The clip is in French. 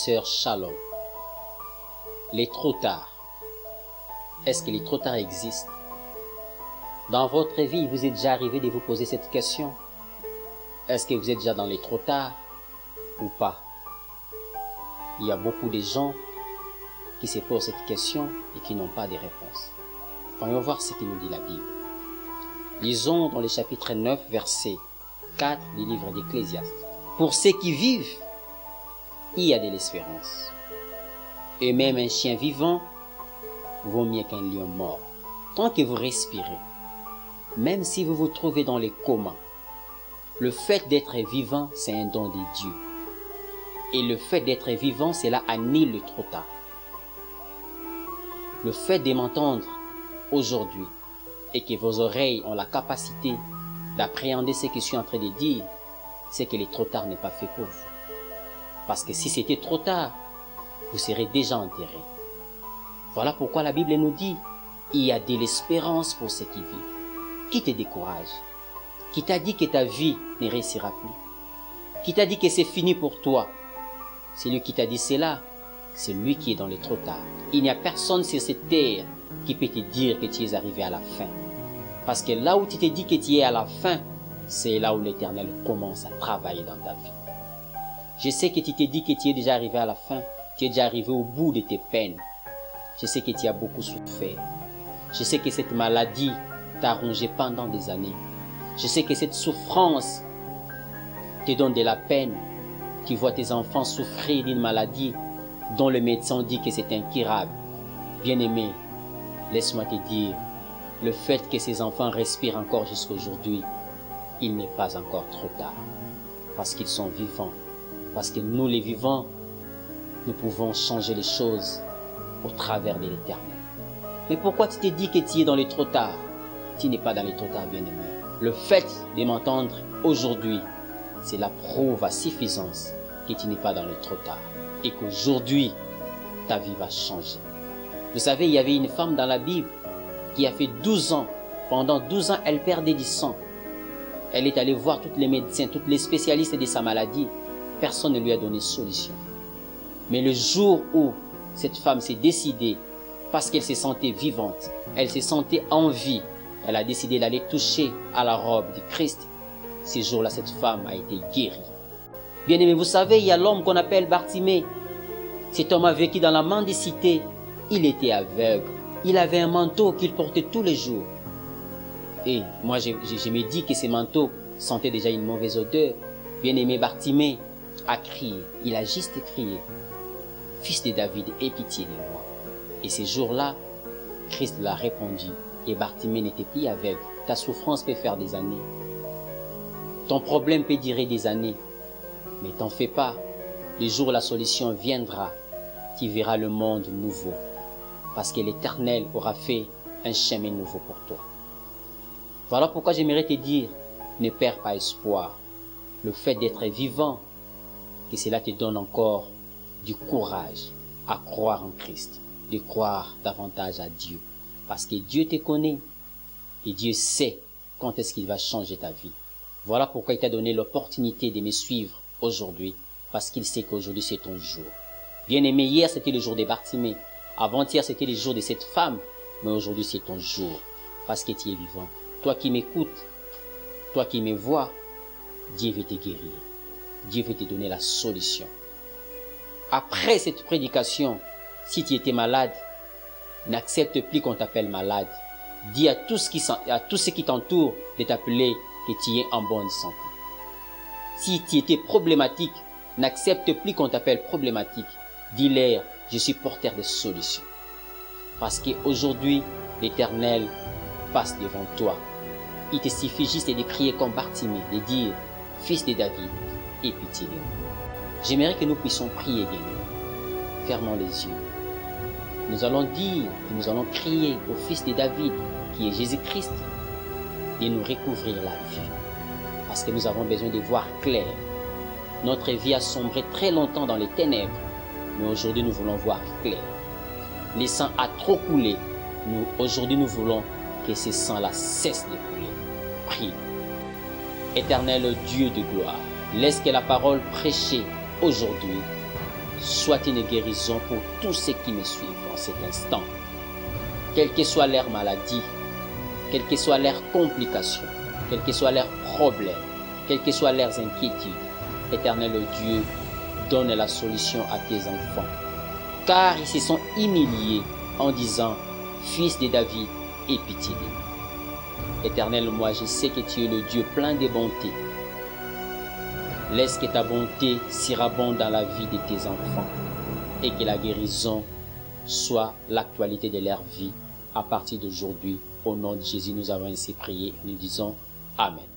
sœur Shalom. Les trop tard. Est-ce que les trop tard existent? Dans votre vie, il vous est déjà arrivé de vous poser cette question? Est-ce que vous êtes déjà dans les trop tard ou pas? Il y a beaucoup de gens qui se posent cette question et qui n'ont pas de réponse. Voyons voir ce que nous dit la Bible. Lisons dans le chapitre 9, verset 4 du livre d'Ecclésiaste. Pour ceux qui vivent, il y a de l'espérance. Et même un chien vivant vaut mieux qu'un lion mort. Tant que vous respirez, même si vous vous trouvez dans les comas, le fait d'être vivant, c'est un don de Dieu. Et le fait d'être vivant, cela annule le trop tard. Le fait de m'entendre aujourd'hui et que vos oreilles ont la capacité d'appréhender ce que je suis en train de dire, c'est que le trop tard n'est pas fait pour vous. Parce que si c'était trop tard, vous serez déjà enterré. Voilà pourquoi la Bible nous dit, il y a de l'espérance pour ceux qui vivent. Qui te décourage? Qui t'a dit que ta vie ne réussira plus? Qui t'a dit que c'est fini pour toi? Celui qui t'a dit cela, c'est lui qui est dans le trop tard. Il n'y a personne sur cette terre qui peut te dire que tu es arrivé à la fin. Parce que là où tu te dis que tu es à la fin, c'est là où l'Éternel commence à travailler dans ta vie. Je sais que tu te dis que tu es déjà arrivé à la fin, tu es déjà arrivé au bout de tes peines. Je sais que tu as beaucoup souffert. Je sais que cette maladie t'a rongé pendant des années. Je sais que cette souffrance te donne de la peine. Tu vois tes enfants souffrir d'une maladie dont le médecin dit que c'est incurable. Bien-aimé, laisse-moi te dire, le fait que ces enfants respirent encore jusqu'à aujourd'hui, il n'est pas encore trop tard. Parce qu'ils sont vivants. Parce que nous, les vivants, nous pouvons changer les choses au travers de l'Éternel. Mais pourquoi tu te dis que tu es dans les trop tard? Tu n'es pas dans les trop tard, bien-aimé. Le fait de m'entendre aujourd'hui, c'est la preuve à suffisance que tu n'es pas dans les trop tard. Et qu'aujourd'hui, ta vie va changer. Vous savez, il y avait une femme dans la Bible qui a fait 12 ans. Pendant 12 ans, elle perdait du sang. Elle est allée voir tous les médecins, tous les spécialistes de sa maladie. Personne ne lui a donné solution. Mais le jour où cette femme s'est décidée, parce qu'elle se sentait vivante, elle se sentait en vie, elle a décidé d'aller toucher à la robe du Christ. Ce jour-là, cette femme a été guérie. Bien aimé, vous savez, il y a l'homme qu'on appelle Bartimée. Cet homme a vécu dans la mendicité. Il était aveugle. Il avait un manteau qu'il portait tous les jours. Et moi, je me dis que ce manteau sentait déjà une mauvaise odeur. Bien aimé, Bartimée a crié. Il a juste crié. Fils de David, aie pitié de moi. Et ce jour-là, Christ l'a répondu. Et Bartimée n'était plus aveugle. Ta souffrance peut faire des années. Ton problème peut durer des années. Mais t'en fais pas. Le jour où la solution viendra, tu verras le monde nouveau. Parce que l'Éternel aura fait un chemin nouveau pour toi. Voilà pourquoi j'aimerais te dire, ne perds pas espoir. Le fait d'être vivant, que cela te donne encore du courage à croire en Christ, de croire davantage à Dieu. Parce que Dieu te connaît et Dieu sait quand est-ce qu'il va changer ta vie. Voilà pourquoi il t'a donné l'opportunité de me suivre aujourd'hui, parce qu'il sait qu'aujourd'hui c'est ton jour. Bien-aimé, hier c'était le jour de Bartimée, avant-hier c'était le jour de cette femme, mais aujourd'hui c'est ton jour, parce que tu es vivant. Toi qui m'écoutes, toi qui me vois, Dieu veut te guérir. Dieu veut te donner la solution. Après cette prédication, si tu étais malade, n'accepte plus qu'on t'appelle malade. Dis à tous ceux qui t'entourent de t'appeler que tu es en bonne santé. Si tu étais problématique, n'accepte plus qu'on t'appelle problématique. Dis-leur, je suis porteur de solutions. Parce qu'aujourd'hui, l'Éternel passe devant toi. Il te suffit juste de crier comme Bartimée, de dire, Fils de David, aie pitié de moi. J'aimerais que nous puissions prier de nous. Fermons les yeux. Nous allons dire et nous allons crier au Fils de David, qui est Jésus-Christ, de nous recouvrir la vue. Parce que nous avons besoin de voir clair. Notre vie a sombré très longtemps dans les ténèbres, mais aujourd'hui nous voulons voir clair. Le sang a trop coulé. Aujourd'hui nous voulons que ce sang-là cesse de couler. Prie. Éternel Dieu de gloire, laisse que la parole prêchée aujourd'hui soit une guérison pour tous ceux qui me suivent en cet instant. Quelle que soit leur maladie, quelles que soient leurs complications, quels que soient leurs problèmes, quelles que soient leurs inquiétudes, Éternel Dieu, donne la solution à tes enfants. Car ils se sont humiliés en disant, Fils de David, aie pitié de nous. Éternel, moi je sais que tu es le Dieu plein de bonté. Laisse que ta bonté surabonde dans la vie de tes enfants et que la guérison soit l'actualité de leur vie à partir d'aujourd'hui. Au nom de Jésus, nous avons ainsi prié. Nous disons Amen.